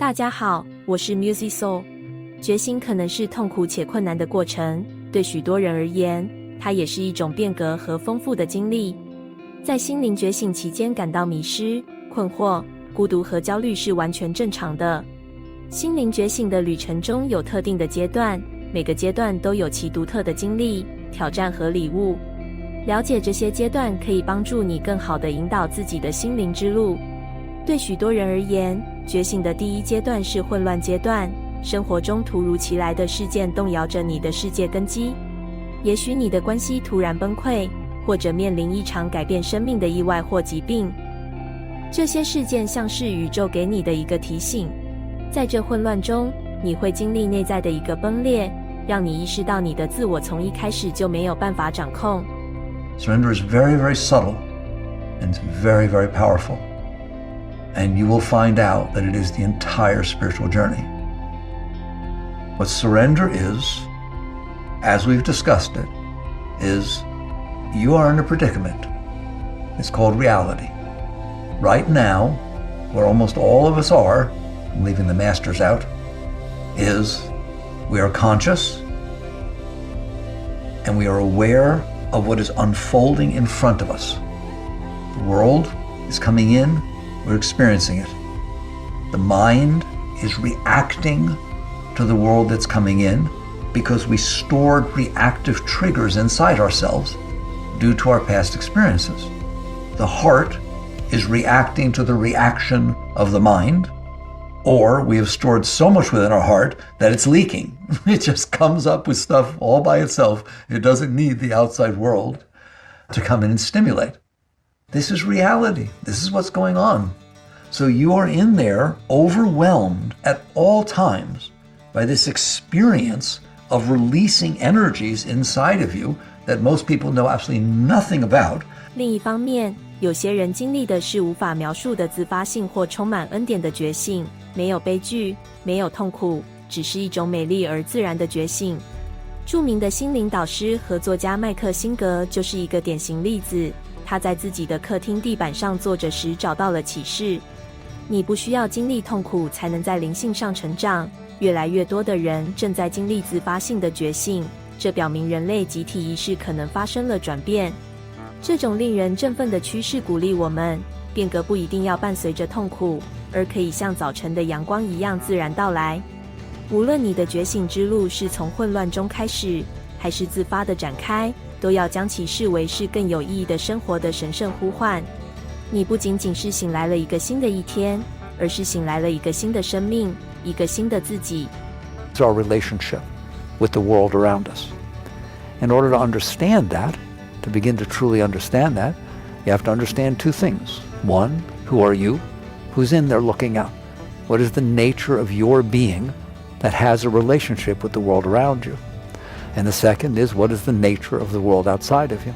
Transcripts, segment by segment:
大家好，我是 Muzi Soul。觉醒可能是痛苦且困难的过程，对许多人而言，它也是一种变革和丰富的经历。在心灵觉醒期间感到迷失、困惑、孤独和焦虑是完全正常的。心灵觉醒的旅程中有特定的阶段，每个阶段都有其独特的经历、挑战和礼物。了解这些阶段可以帮助你更好地引导自己的心灵之路。对许多人而言，觉醒的第一阶段是混乱阶段，生活中突如其来的事件动摇着你的世界根基。也许你的关系突然崩溃，或者面临一场改变生命的意外或疾病。这些事件像是宇宙给你的一个提醒。在这混乱中，你会经历内在的一个崩裂，让你意识到你的自我从一开始就没有办法掌控。Surrender is very, very subtle and it's very, very powerful. And you will find out that it is the entire spiritual journey. What surrender is, as we've discussed it, is you are in a predicament. It's called reality. Right now, where almost all of us are, leaving the masters out, is we are conscious and we are aware of what is unfolding in front of us. The world is coming in, we're experiencing it. The mind is reacting to the world that's coming in because we stored reactive triggers inside ourselves due to our past experiences. The heart is reacting to the reaction of the mind, or we have stored so much within our heart that it's leaking. It just comes up with stuff all by itself. It doesn't need the outside world to come in and stimulate. This is reality. This is what's going on. So you are in there overwhelmed at all times by this experience of releasing energies inside of you that most people know absolutely nothing about. 另一方面，有些人经历的是无法描述的自发性或充满恩典的觉醒，没有悲剧，没有痛苦，只是一种美丽而自然的觉醒。著名的心灵导师和作家麦克辛格就是一个典型例子。他在自己的客厅地板上坐着时找到了启示。你不需要经历痛苦才能在灵性上成长，越来越多的人正在经历自发性的觉醒，这表明人类集体意识可能发生了转变。这种令人振奋的趋势鼓励我们，变革不一定要伴随着痛苦，而可以像早晨的阳光一样自然到来。无论你的觉醒之路是从混乱中开始，还是自发地展开，都要将其视为是更有意义的生活的神圣呼唤。你不仅仅是醒来了一个新的一天，而是醒来了一个新的生命，一个新的自己。 It's our relationship with the world around us. In order to understand that, to begin to truly understand that, you have to understand two things. One, who are you? Who's in there looking out? What is the nature of your being that has a relationship with the world around you? And the second is, what is the nature of the world outside of you?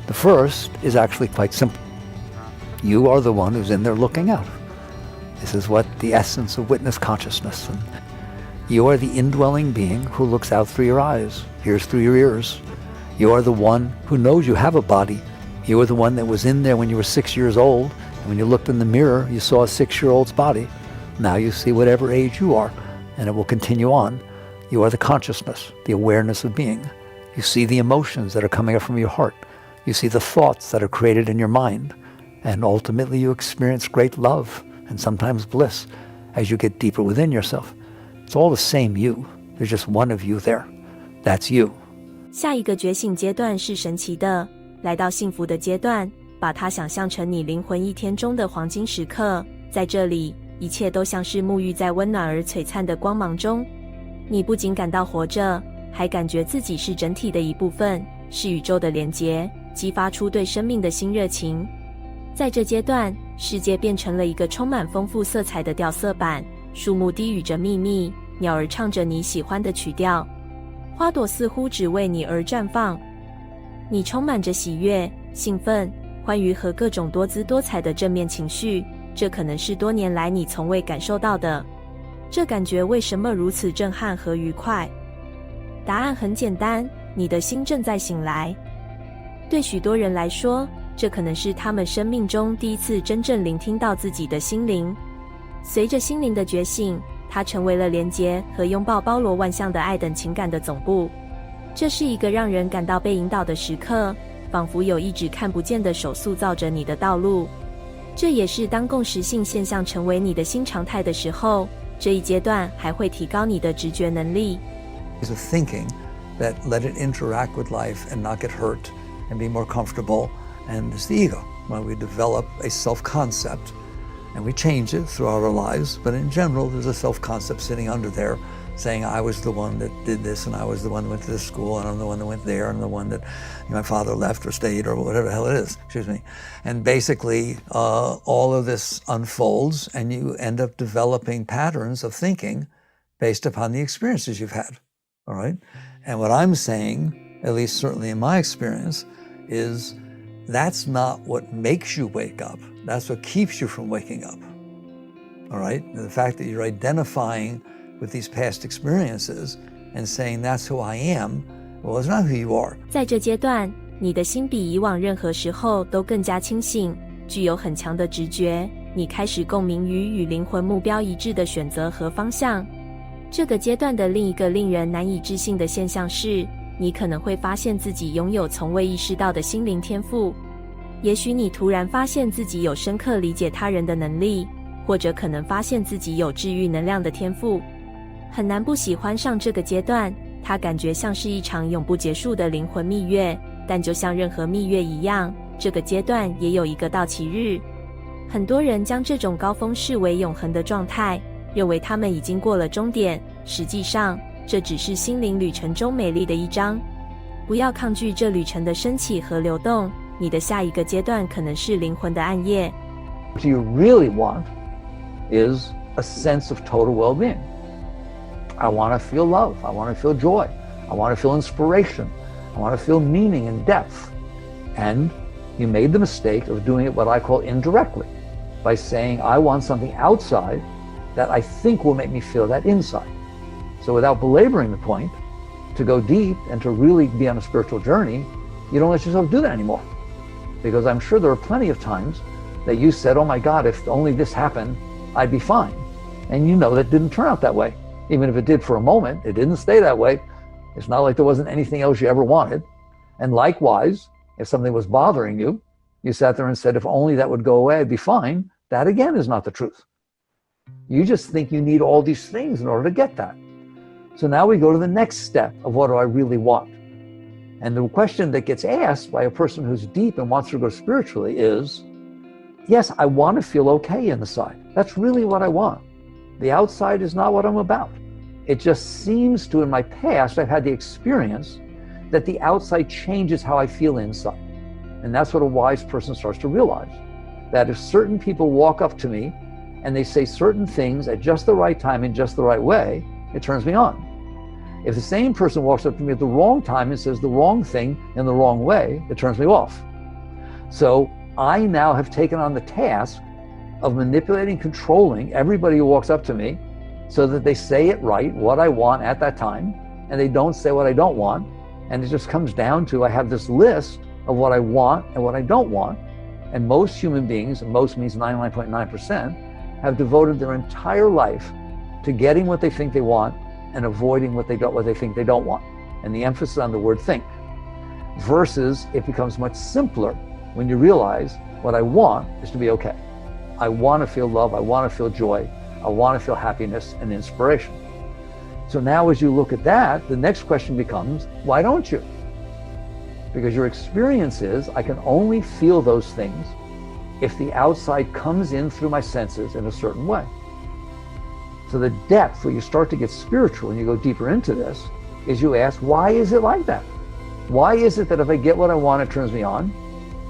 The first is actually quite simple. You are the one who's in there looking out. This is what the essence of witness consciousness. And you are the indwelling being who looks out through your eyes, hears through your ears. You are the one who knows you have a body. You are the one that was in there when you were 6 years old. And when you looked in the mirror, you saw a 6-year-old's body. Now you see whatever age you are, and it will continue on. You are the consciousness, the awareness of being. You see the emotions that are coming up from your heart. You see the thoughts that are created in your mind. And ultimately you experience great love and sometimes bliss as you get deeper within yourself. It's all the same you. There's just one of you there. That's you. 下一个觉醒阶段是神奇的，来到幸福的阶段，把它想象成你灵魂一天中的黄金时刻。在这里，一切都像是沐浴在温暖而璀璨的光芒中。你不仅感到活着，还感觉自己是整体的一部分，是宇宙的连结，激发出对生命的新热情。在这阶段，世界变成了一个充满丰富色彩的调色板，树木低语着秘密，鸟儿唱着你喜欢的曲调，花朵似乎只为你而绽放。你充满着喜悦、兴奋、欢愉和各种多姿多彩的正面情绪，这可能是多年来你从未感受到的。这感觉为什么如此震撼和愉快？答案很简单，你的心正在醒来。对许多人来说，这可能是他们生命中第一次真正聆听到自己的心灵。随着心灵的觉醒，它成为了连结和拥抱包罗万象的爱等情感的总部。这是一个让人感到被引导的时刻，仿佛有一只看不见的手塑造着你的道路。这也是当共识性现象成为你的新常态的时候，这一阶段还会提高你的直觉能力。Is a thinking that let it interact with life and not get hurt and be more comfortable, and it's the ego. When we develop a self-concept, and we change it throughout our lives, but in general, there's a self-concept sitting under there saying, I was the one that did this, and I was the one that went to this school, and I'm the one that went there, and I'm the one that my father left or stayed, or whatever the hell it is, excuse me. And basically, all of this unfolds, and you end up developing patterns of thinking based upon the experiences you've had, all right? And what I'm saying, at least certainly in my experience, is that's not what makes you wake up. That's what keeps you from waking up. All right? And the fact that you're identifying with these past experiences and saying that's who I am, well, it's not who you are. 在这阶段，你的心比以往任何时候都更加清醒，具有很强的直觉。你开始共鸣于与灵魂目标一致的选择和方向。这个阶段的另一个令人难以置信的现象是，你可能会发现自己拥有从未意识到的心灵天赋。也许你突然发现自己有深刻理解他人的能力，或者可能发现自己有治愈能量的天赋。很难不喜欢上这个阶段，它感觉像是一场永不结束的灵魂蜜月，但就像任何蜜月一样，这个阶段也有一个到期日。很多人将这种高峰视为永恒的状态，认为他们已经过了终点，实际上，这只是心灵旅程中美丽的一章。不要抗拒这旅程的升起和流动，你的下一个阶段可能是灵魂的暗夜。What you really want is a sense of total well-being. I want to feel love. I want to feel joy. I want to feel inspiration. I want to feel meaning and depth. And you made the mistake of doing it what I call indirectly, by saying, I want something outside that I think will make me feel that inside. So without belaboring the point, to go deep and to really be on a spiritual journey, you don't let yourself do that anymore. Because I'm sure there are plenty of times that you said, oh my God, if only this happened, I'd be fine. And you know that didn't turn out that way. Even if it did for a moment, it didn't stay that way. It's not like there wasn't anything else you ever wanted. And likewise, if something was bothering you, you sat there and said, if only that would go away, I'd be fine. That again is not the truth. You just think you need all these things in order to get that. So now we go to the next step of what do I really want? And the question that gets asked by a person who's deep and wants to go spiritually is, yes, I want to feel okay inside. That's really what I want. The outside is not what I'm about. It just seems to, in my past, I've had the experience that the outside changes how I feel inside. And that's what a wise person starts to realize. That if certain people walk up to me and they say certain things at just the right time in just the right way, it turns me on. If the same person walks up to me at the wrong time and says the wrong thing in the wrong way, it turns me off. So I now have taken on the task of manipulating, controlling everybody who walks up to me so that they say it right, what I want at that time, and they don't say what I don't want. And it just comes down to, I have this list of what I want and what I don't want. And most human beings, and most means 99.9%, have devoted their entire life to getting what they think they want and avoiding what they think they don't want. And the emphasis on the word think. Versus it becomes much simpler when you realize what I want is to be okay. I want to feel love, I want to feel joy, I want to feel happiness and inspiration. So now as you look at that, the next question becomes, why don't you? Because your experience is, I can only feel those things if the outside comes in through my senses in a certain way. So the depth where you start to get spiritual and you go deeper into this is you ask, why is it like that? Why is it that if I get what I want, it turns me on?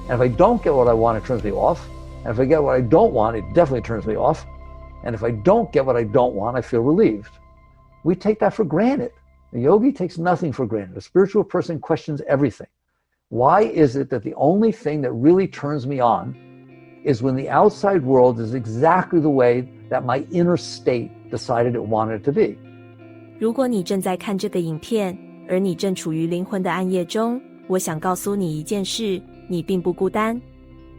And if I don't get what I want, it turns me off? And if I get what I don't want, it definitely turns me off. And if I don't get what I don't want, I feel relieved. We take that for granted. The yogi takes nothing for granted. A spiritual person questions everything. Why is it that the only thing that really turns me on is when the outside world is exactly the way that my inner state decided it wanted it to be? 如果你正在看这个影片，而你正处于灵魂的暗夜中，我想告诉你一件事，你并不孤单。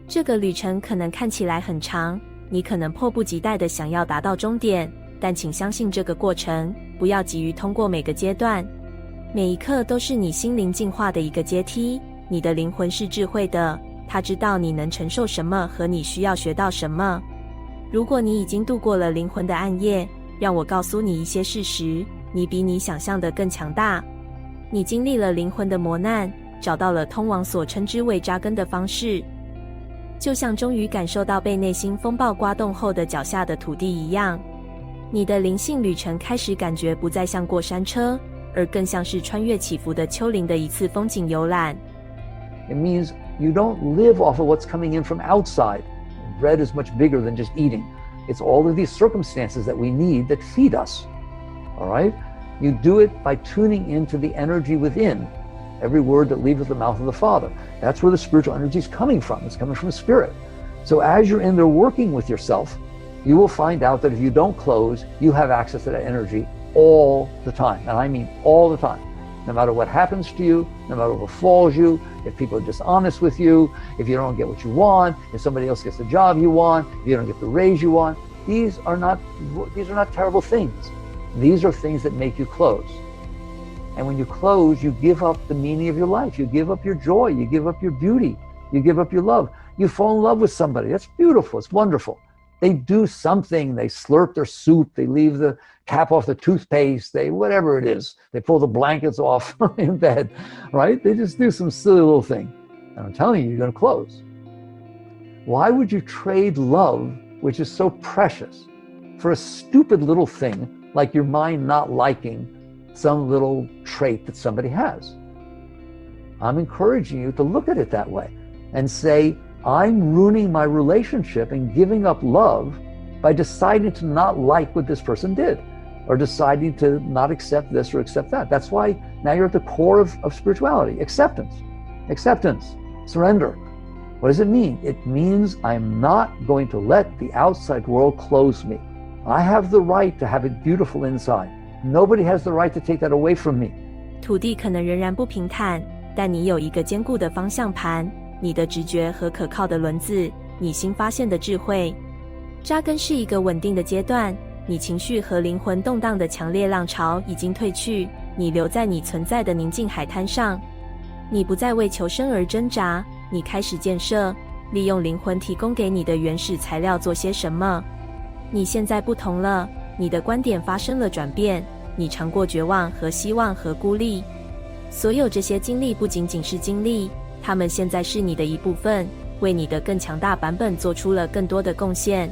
这个旅程可能看起来很长，你可能迫不及待地想要达到终点，但请相信这个过程，不要急于通过每个阶段。每一刻都是你心灵进化的一个阶梯。你的灵魂是智慧的，它知道你能承受什么和你需要学到什么。如果你已经度过了灵魂的暗夜，让我告诉你一些事实，你比你想象的更强大。你经历了灵魂的磨难，找到了通往所称之为扎根的方式，就像终于感受到被内心风暴刮动后的脚下的土地一样。你的灵性旅程开始感觉不再像过山车，而更像是穿越起伏的丘陵的一次风景游览。It means you don't live off of what's coming in from outside. Bread is much bigger than just eating. It's all of these circumstances that we need that feed us. All right? You do it by tuning into the energy within. Every word that leaves the mouth of the Father. That's where the spiritual energy is coming from. It's coming from Spirit. So as you're in there working with yourself, you will find out that if you don't close, you have access to that energy all the time. And I mean all the time. No matter what happens to you, no matter what befalls you, if people are dishonest with you, if you don't get what you want, if somebody else gets the job you want, if you don't get the raise you want, these are not terrible things. These are things that make you close. And when you close, you give up the meaning of your life. You give up your joy. You give up your beauty. You give up your love. You fall in love with somebody. That's beautiful. It's wonderful. They do something. They slurp their soup. They leave the cap off the toothpaste. They, whatever it is. They pull the blankets off in bed, right? They just do some silly little thing. And I'm telling you, you're going to close. Why would you trade love, which is so precious, for a stupid little thing like your mind not liking some little trait that somebody has? I'm encouraging you to look at it that way and say, I'm ruining my relationship and giving up love by deciding to not like what this person did, or deciding to not accept this or accept that. That's why now you're at the core of spirituality. Acceptance, surrender. What does it mean? It means I'm not going to let the outside world close me. I have the right to have it beautiful inside. Nobody has the right to take that away from me. 土地可能仍然不平坦，但你有一个坚固的方向盘，你的直觉和可靠的轮子，你新发现的智慧。扎根是一个稳定的阶段，你情绪和灵魂动荡的强烈浪潮已经退去，你留在你存在的宁静海滩上。你不再为求生而挣扎，你开始建设，利用灵魂提供给你的原始材料做些什么。你现在不同了，你的观点发生了转变，你尝过绝望和希望和孤立。所有这些经历不仅仅是经历，它们现在是你的一部分，为你的更强大版本做出了更多的贡献。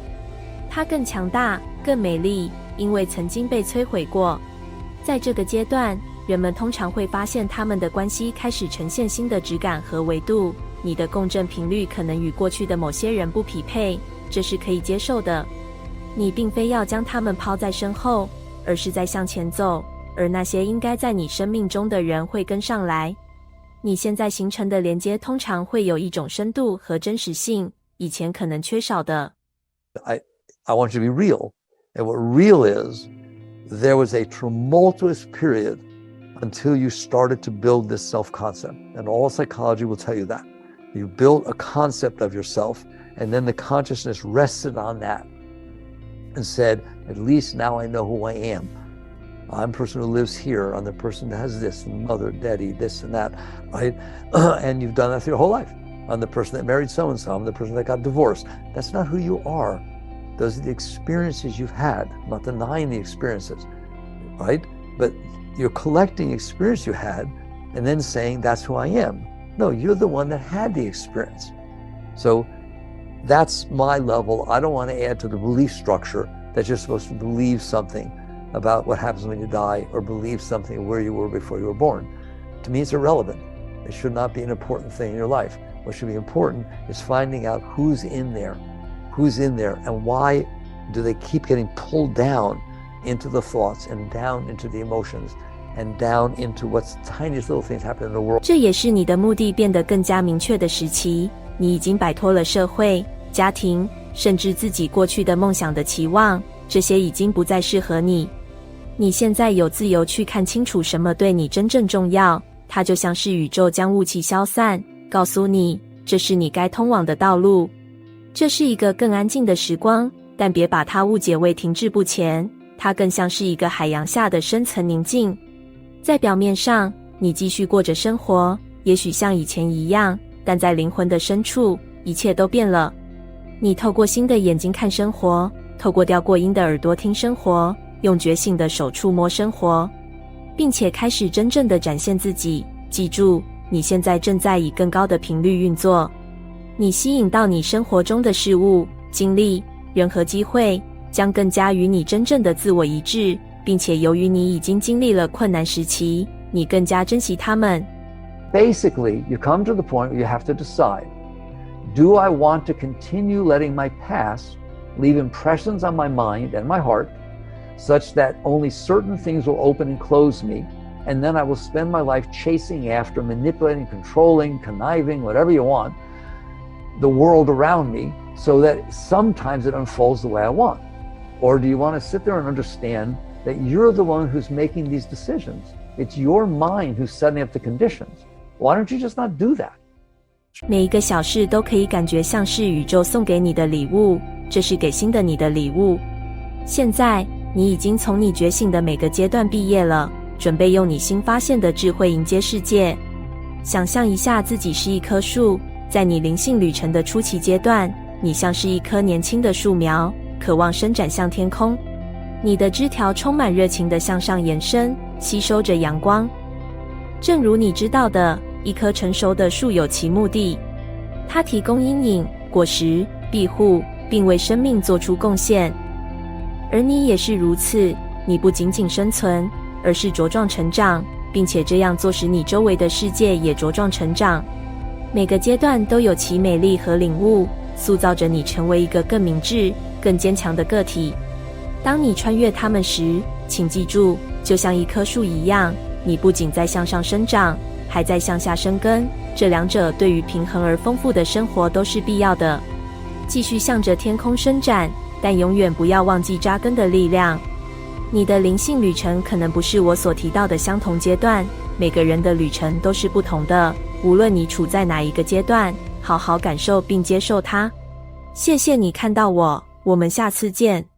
它更强大，更美丽，因为曾经被摧毁过。在这个阶段，人们通常会发现他们的关系开始呈现新的质感和维度。你的共振频率可能与过去的某些人不匹配，这是可以接受的。你并非要将他们抛在身后，而是在向前走，而那些应该在你生命中的人会跟上来。你现在形成的连接通常会有一种深度和真实性，以前可能缺少的。I want you to be real. And what real is, there was a tumultuous period until you started to build this self-concept. And all psychology will tell you that. You built a concept of yourself, and then the consciousness rested on that and said, at least now I know who I am. I'm the person who lives here. I'm the person that has this, and mother, daddy, this and that, right? And you've done that through your whole life. I'm the person that married so-and-so. I'm the person that got divorced. That's not who you are. Those are the experiences you've had. I'm not denying the experiences, right? But you're collecting experience you had and then saying, that's who I am. No, you're the one that had the experience. So that's my level. I don't want to add to the belief structure that you're supposed to believe something about what happens when you die, or believe something where you were before you were born. To me, it's irrelevant. It should not be an important thing in your life. What should be important is finding out who's in there, and why do they keep getting pulled down into the thoughts and down into the emotions and down into what's the tiniest little things happen in the world. 这也是你的目的变得更加明确的时期。你已经摆脱了社会、家庭，甚至自己过去的梦想的期望，这些已经不再适合你。你现在有自由去看清楚什么对你真正重要，它就像是宇宙将雾气消散，告诉你这是你该通往的道路。这是一个更安静的时光，但别把它误解为停滞不前，它更像是一个海洋下的深层宁静。在表面上，你继续过着生活，也许像以前一样，但在灵魂的深处，一切都变了。你透过新的眼睛看生活，透过掉过音的耳朵听生活，用觉醒的手触摸生活，并且开始真正的展现自己。记住，你现在正在以更高的频率运作。你吸引到你生活中的事物、经历、人和机会，将更加与你真正的自我一致，并且由于你已经经历了困难时期，你更加珍惜它们。Basically, you come to the point where you have to decide, do I want to continue letting my past leave impressions on my mind and my heart, such that only certain things will open and close me, and then I will spend my life chasing after, manipulating, controlling, conniving, whatever you want, the world around me, so that sometimes it unfolds the way I want? Or do you want to sit there and understand that you're the one who's making these decisions? It's your mind who's setting up the conditions. Why don't you just not do that? 每一个小事都可以感觉像是宇宙送给你的礼物，这是给新的你的礼物。现在，你已经从你觉醒的每个阶段毕业了，准备用你新发现的智慧迎接世界。想象一下自己是一棵树，在你灵性旅程的初期阶段，你像是一棵年轻的树苗，渴望伸展向天空。你的枝条充满热情地向上延伸，吸收着阳光。正如你知道的，一棵成熟的树有其目的，它提供阴影、果实、庇护，并为生命做出贡献。而你也是如此，你不仅仅生存，而是茁壮成长，并且这样做使你周围的世界也茁壮成长。每个阶段都有其美丽和领悟，塑造着你成为一个更明智、更坚强的个体。当你穿越它们时，请记住，就像一棵树一样，你不仅在向上生长，还在向下生根，这两者对于平衡而丰富的生活都是必要的。继续向着天空伸展，但永远不要忘记扎根的力量。你的灵性旅程可能不是我所提到的相同阶段，每个人的旅程都是不同的，无论你处在哪一个阶段，好好感受并接受它。谢谢你看到我，我们下次见。